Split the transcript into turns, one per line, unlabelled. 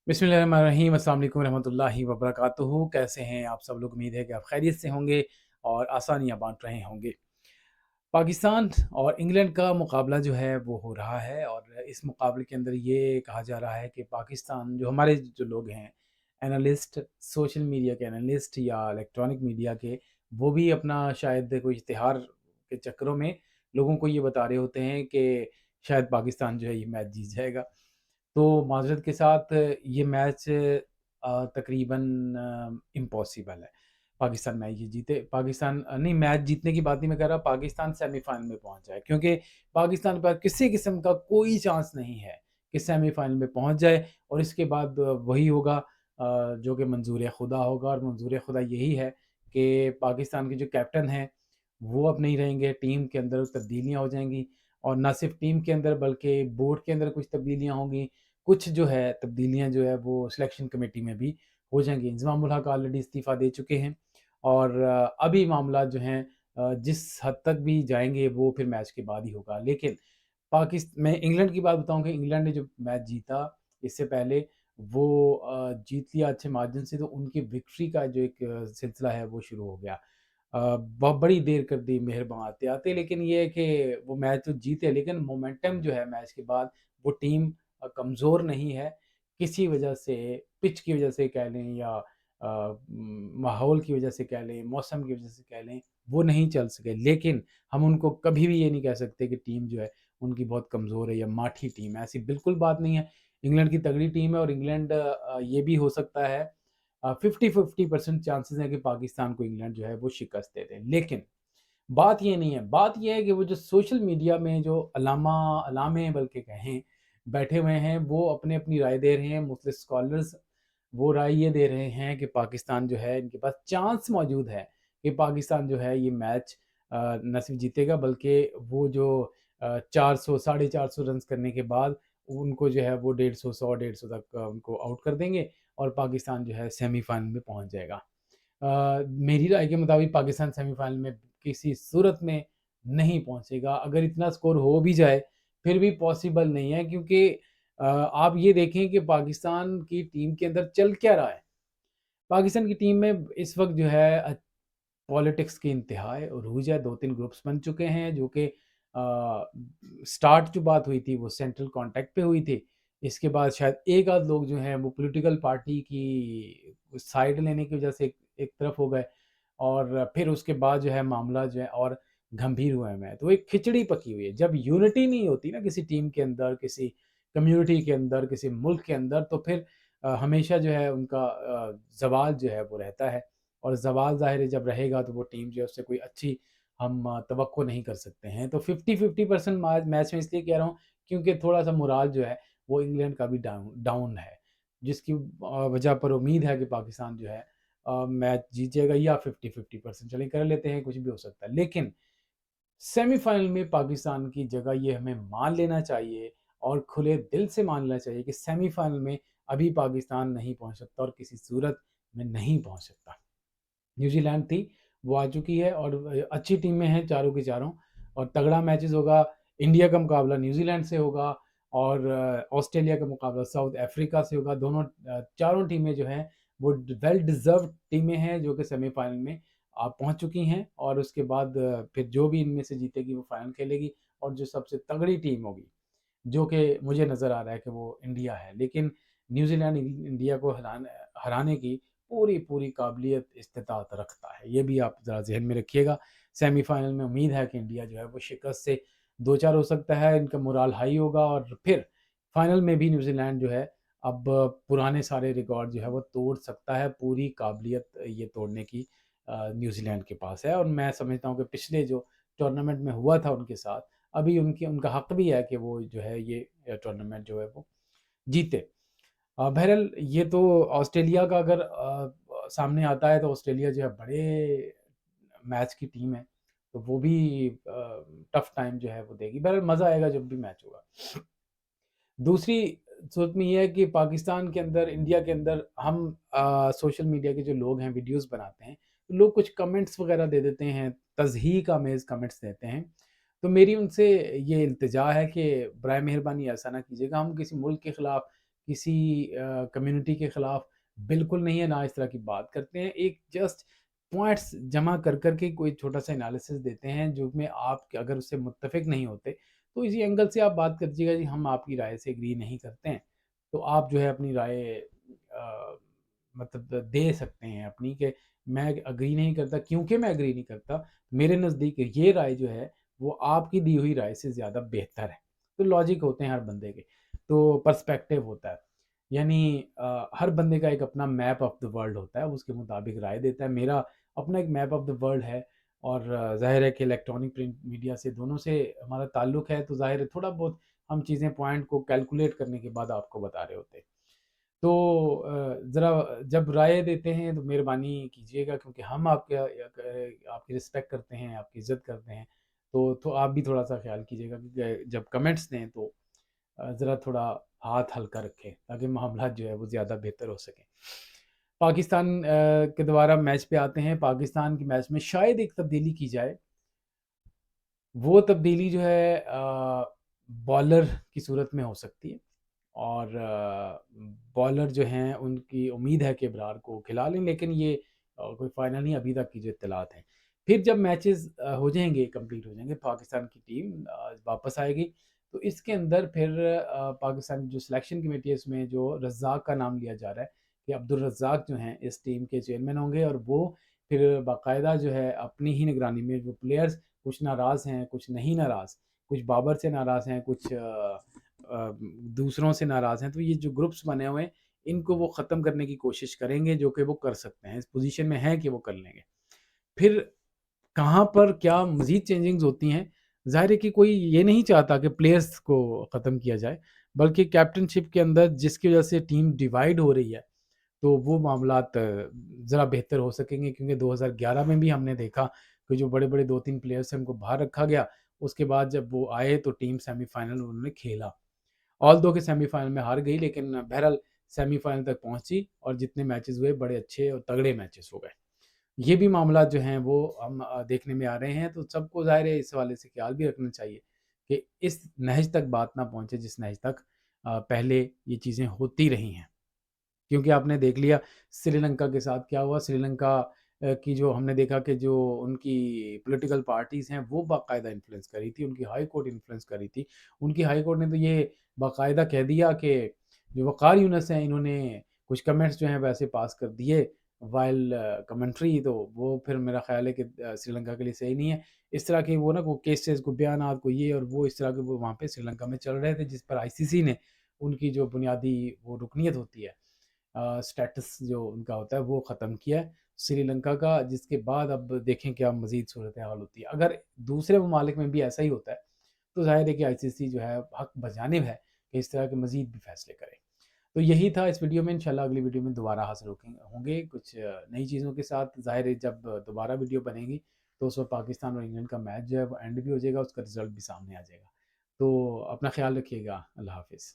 बिस्मिल्लाहिर्रहमानिर्रहीम अस्सलाम वालेकुम रहमतुल्लाहि व बरकातुहू। कैसे हैं आप सब लोग? उम्मीद है कि आप खैरियत से होंगे और आसानियाँ बाँट रहे होंगे। पाकिस्तान और इंग्लैंड का मुकाबला जो है वो हो रहा है और इस मुकाबले के अंदर ये कहा जा रहा है कि पाकिस्तान जो हमारे जो लोग हैं एनालिस्ट, सोशल मीडिया के एनालिस्ट या इलेक्ट्रॉनिक मीडिया के, वो भी अपना शायद कोई इश्तिहार के चक्करों में लोगों को ये बता रहे होते हैं कि शायद पाकिस्तान जो है ये मैच जीत जाएगा। तो माज़रत के साथ ये मैच तकरीबन इम्पॉसिबल है। पाकिस्तान मैच ये जीते। पाकिस्तान नहीं, मैच जीतने की बात नहीं मैं कर रहा, पाकिस्तान सेमीफ़ाइनल में पहुँच जाए, क्योंकि पाकिस्तान के पास किसी किस्म का कोई चांस नहीं है कि सेमीफ़ाइनल में पहुँच जाए और इसके बाद वही होगा जो कि मंज़ूर खुदा होगा, और मंज़ूर खुदा यही है कि पाकिस्तान के जो कैप्टन हैं, वो अब नहीं रहेंगे, टीम के अंदर तब्दीलियाँ हो जाएँगी और ना सिर्फ़ टीम के अंदर बल्कि बोर्ड के अंदर कुछ तब्दीलियाँ होंगी। कुछ जो है तब्दीलियाँ जो है वो सिलेक्शन कमेटी में भी हो जाएँगी। इंज़माम उल हक ऑलरेडी इस्तीफ़ा दे चुके हैं और अभी मामलात जो हैं जिस हद तक भी जाएँगे वो फिर मैच के बाद ही होगा। लेकिन मैं इंग्लैंड की बात बताऊँ कि इंग्लैंड ने जो मैच जीता इससे पहले वो जीत लिया अच्छे मार्जिन से, तो उनकी विक्ट्री का जो एक सिलसिला है वो शुरू हो गया। बहुत बड़ी देर कर दी मेहरबान आते-आते, लेकिन ये है कि वो मैच तो जीते, लेकिन मोमेंटम जो है मैच के बाद वो टीम कमज़ोर नहीं है। किसी वजह से, पिच की वजह से कह लें या माहौल की वजह से कह लें, मौसम की वजह से कह लें, वो नहीं चल सके। लेकिन हम उनको कभी भी ये नहीं कह सकते कि टीम जो है उनकी बहुत कमज़ोर है या माठी टीम है, ऐसी बिल्कुल बात नहीं है। इंग्लैंड की तगड़ी टीम है और इंग्लैंड ये भी हो सकता है 50-50% चांसेस हैं कि पाकिस्तान को इंग्लैंड जो है वो शिकस्त दे दे। लेकिन बात ये नहीं है, बात ये है कि वो जो सोशल मीडिया में जो अलामे बल्कि कहें, बैठे हुए हैं, वो अपनी-अपनी राय दे रहे हैं। मुख्तलिफ स्कॉलर्स वो राय ये दे रहे हैं कि पाकिस्तान जो है, इनके पास चांस मौजूद है कि पाकिस्तान जो है ये मैच ना सिर्फ जीतेगा बल्कि वो जो 400 साढ़े 400 रन्स करने के बाद उनको जो है वो 150 100 150 तक उनको आउट कर देंगे और पाकिस्तान जो है सेमीफ़ाइनल में पहुँच जाएगा। मेरी राय के मुताबिक पाकिस्तान सेमीफ़ाइनल में किसी सूरत में नहीं पहुँचेगा। अगर इतना स्कोर हो भी जाए, फिर भी पॉसिबल नहीं है, क्योंकि आप ये देखें कि पाकिस्तान की टीम के अंदर चल क्या रहा है। पाकिस्तान की टीम में इस वक़्त जो है पॉलिटिक्स की इंतहाए उरूज है, 2-3 ग्रुप्स बन चुके हैं जो कि स्टार्ट जो बात हुई थी वो सेंट्रल कॉन्टैक्ट पे हुई थी। इसके बाद शायद एक आध लोग जो हैं वो पॉलिटिकल पार्टी की साइड लेने की वजह से एक एक तरफ हो गए और फिर उसके बाद जो है मामला जो है और गंभीर हुए हुए हैं। तो एक खिचड़ी पकी हुई है। जब यूनिटी नहीं होती ना किसी टीम के अंदर, किसी कम्युनिटी के अंदर, किसी मुल्क के अंदर, तो फिर हमेशा जो है उनका ज़वाल जो है वो रहता है और ज़वाल ज़ाहिर है जब रहेगा तो वो टीम जो है उससे कोई अच्छी हम तवक्को नहीं कर सकते हैं। तो 50-50% मैच में इसलिए कह रहा हूँ क्योंकि थोड़ा-सा मोराल जो है वो इंग्लैंड का भी डाउन डाउन है, जिसकी वजह पर उम्मीद है कि पाकिस्तान जो है मैच जीत जाएगा या 50-50% चलिए कर लेते हैं, कुछ भी हो सकता है। लेकिन सेमीफ़ाइनल में पाकिस्तान की जगह ये हमें मान लेना चाहिए और खुले दिल से मान लेना चाहिए कि सेमीफ़ाइनल में अभी पाकिस्तान नहीं पहुँच सकता और किसी सूरत में नहीं पहुँच सकता। न्यूज़ीलैंड थी, वो आ चुकी है और अच्छी टीमें हैं चारों की चारों और तगड़ा मैचेस होगा। इंडिया का मुकाबला न्यूज़ीलैंड से होगा और ऑस्ट्रेलिया का मुकाबला साउथ अफ्रीका से होगा। दोनों चारों टीमें जो हैं वो वेल डिज़र्व्ड टीमें हैं जो कि सेमीफ़ाइनल में पहुँच चुकी हैं और उसके बाद फिर जो भी इनमें से जीतेगी वो फाइनल खेलेगी और जो सबसे तगड़ी टीम होगी, जो कि मुझे नज़र आ रहा है कि वो इंडिया है। लेकिन न्यूज़ीलैंड इंडिया को हराने की पूरी काबिलियत इस्तिताअत रखता है। ये भी आप ज़रा ज़हन में रखिएगा। सेमीफ़ाइनल में उम्मीद है कि इंडिया जो है वो शिकस्त से दो-चार हो सकता है, इनका मोराल हाई होगा और फिर फाइनल में भी न्यूज़ीलैंड जो है अब पुराने सारे रिकॉर्ड जो है वो तोड़ सकता है। पूरी काबिलियत ये तोड़ने की न्यूज़ीलैंड के पास है और मैं समझता हूँ कि पिछले जो टूर्नामेंट में हुआ था उनके साथ, अभी उनका हक भी है कि वो जो है ये टूर्नामेंट जो है वो जीते। बहरहाल ये तो ऑस्ट्रेलिया का अगर सामने आता है तो ऑस्ट्रेलिया जो है बड़े मैच की टीम है, तो वो भी टफ टाइम जो है वो देगी। बहरहाल मज़ा आएगा जब भी मैच होगा। दूसरी सूरत में ये है कि पाकिस्तान के अंदर, इंडिया के अंदर हम सोशल मीडिया के जो लोग हैं वीडियोज़ बनाते हैं, तो लोग कुछ कमेंट्स वग़ैरह दे देते हैं, तज़हीक आमेज़ कमेंट्स देते हैं। तो मेरी उनसे ये इल्तिजा है कि बराए मेहरबानी ऐसा ना कीजिएगा। हम किसी मुल्क के खिलाफ, किसी कम्युनिटी के ख़िलाफ़ बिल्कुल नहीं है, ना इस तरह की बात करते हैं। एक जस्ट पॉइंट्स जमा कर के कोई छोटा-सा एनालिसिस देते हैं, जो में आप अगर उससे मुत्तफ़िक नहीं होते, तो इसी एंगल से आप बात कर दीजिएगा जी हम आपकी राय से एग्री नहीं करते हैं। तो आप जो है अपनी राय मतलब दे सकते हैं अपनी कि मैं एग्री नहीं करता, क्योंकि मैं एग्री नहीं करता, मेरे नज़दीक ये राय जो है वो आपकी दी हुई राय से ज़्यादा बेहतर है। तो लॉजिक होते हैं हर बंदे के, तो पर्सपेक्टिव होता है। यानी हर बंदे का एक अपना मैप ऑफ द वर्ल्ड होता है, उसके मुताबिक राय देता है। मेरा अपना एक मैप ऑफ द वर्ल्ड है, और ज़ाहिर है कि इलेक्ट्रॉनिक प्रिंट मीडिया से दोनों से हमारा ताल्लुक है, तो ज़ाहिर है थोड़ा बहुत हम चीज़ें पॉइंट को कैलकुलेट करने के बाद आपको बता रहे होते हैं। तो ज़रा जब राय देते हैं तो मेहरबानी कीजिएगा, क्योंकि हम आपकी रिस्पेक्ट करते हैं, आपकी इज़्ज़त करते हैं। तो आप भी थोड़ा-सा ख़्याल कीजिएगा कि जब कमेंट्स दें तो ज़रा थोड़ा हाथ हल्का रखें, ताकि मामलात जो है वो ज़्यादा बेहतर हो सकें। पाकिस्तान के दोबारा मैच पे आते हैं। पाकिस्तान के मैच में शायद एक तब्दीली की जाए। वो तब्दीली जो है बॉलर की सूरत में हो सकती है, और बॉलर जो हैं उनकी उम्मीद है कि इब्रार को खिला लें, लेकिन ये कोई फ़ाइनल नहीं, अभी तक की जो इत्तलात हैं। फिर जब मैचेस हो जाएँगे, कंप्लीट हो जाएँगे, पाकिस्तान की टीम वापस आएगी, तो इसके अंदर फिर पाकिस्तान की जो सिलेक्शन कमेटी है इसमें जो रज़्ज़ाक का नाम लिया जा रहा है कि अब्दुल रज़्ज़ाक जो हैं इस टीम के चेयरमैन होंगे, और वो फिर बाकायदा जो है अपनी ही निगरानी में जो प्लेयर्स कुछ नाराज़ हैं, कुछ नहीं नाराज़, कुछ बाबर से नाराज़ हैं, कुछ दूसरों से नाराज़ हैं, तो ये जो ग्रुप्स बने हुए हैं, इनको वो ख़त्म करने की कोशिश करेंगे, जो कि वो कर सकते हैं, इस पोज़ीशन में हैं कि वो कर लेंगे। फिर कहाँ पर क्या मज़ीद चेंजिंग्स होती हैं, ज़ाहिर है कि कोई ये नहीं चाहता कि प्लेयर्स को ख़त्म किया जाए, बल्कि कैप्टनशिप के अंदर जिसकी वज़ह से टीम डिवाइड हो रही है, तो वो मामलात ज़रा बेहतर हो सकेंगे, क्योंकि 2011 में भी हमने देखा कि जो बड़े-बड़े 2-3 प्लेयर्स हैं, उनको बाहर रखा गया। उसके बाद जब वो आए, तो टीम सेमीफ़ाइनल उन्होंने खेला। ऑल्दो कि सेमीफ़ाइनल में हार गई, लेकिन बहरहाल सेमीफ़ाइनल तक पहुँची, और जितने मैचेज़ हुए बड़े अच्छे और तगड़े मैचेज़ हो गए। ये भी मामलात जो हैं वो हम देखने में आ रहे हैं, तो सबको ज़ाहिर है इस हवाले से ख़्याल भी रखना चाहिए कि इस नहज तक बात ना पहुँचे जिस नहज तक पहले ये चीज़ें होती रही हैं। क्योंकि आपने देख लिया श्रीलंका के साथ क्या हुआ। श्रीलंका की जो हमने देखा कि जो उनकी पॉलिटिकल पार्टीज़ हैं वो बाकायदा इन्फ्लुएंस कर रही थी, उनकी हाई कोर्ट इन्फ्लुएंस कर रही थी। उनकी हाई कोर्ट ने तो ये बाकायदा कह दिया कि जो वक़ार यूनुस हैं इन्होंने कुछ कमेंट्स जो हैं वैसे पास कर दिए व्हाइल कमेंट्री, तो वो फिर मेरा ख़्याल है कि श्रीलंका के लिए सही नहीं है। इस तरह के वो ना को केसेस को बयानात को ये और वो इस तरह के वो वहाँ पे श्रीलंका में चल रहे थे, जिस पर आईसीसी ने उनकी जो बुनियादी वो रुकनीत होती है, स्टेटस जो उनका होता है वो ख़त्म किया है श्रीलंका का, जिसके बाद अब देखें क्या मज़ीद सूरत हाल होती है। अगर दूसरे ममालिक में भी ऐसा ही होता है, तो ज़ाहिर है कि आईसीसी जो है हक़ बजानिब है कि इस तरह के मज़ीद भी फ़ैसले करे। तो यही था इस वीडियो में, इंशाल्लाह अगली वीडियो में दोबारा हाज़िर होंगे कुछ नई चीज़ों के साथ। ज़ाहिर है जब दोबारा वीडियो बनेगी, तो उस वक़्त पाकिस्तान और इंग्लैंड का मैच जो है वो एंड भी हो जाएगा, उसका रिज़ल्ट भी सामने आ जाएगा। तो अपना ख़्याल रखिएगा। अल्लाह हाफ़िज़।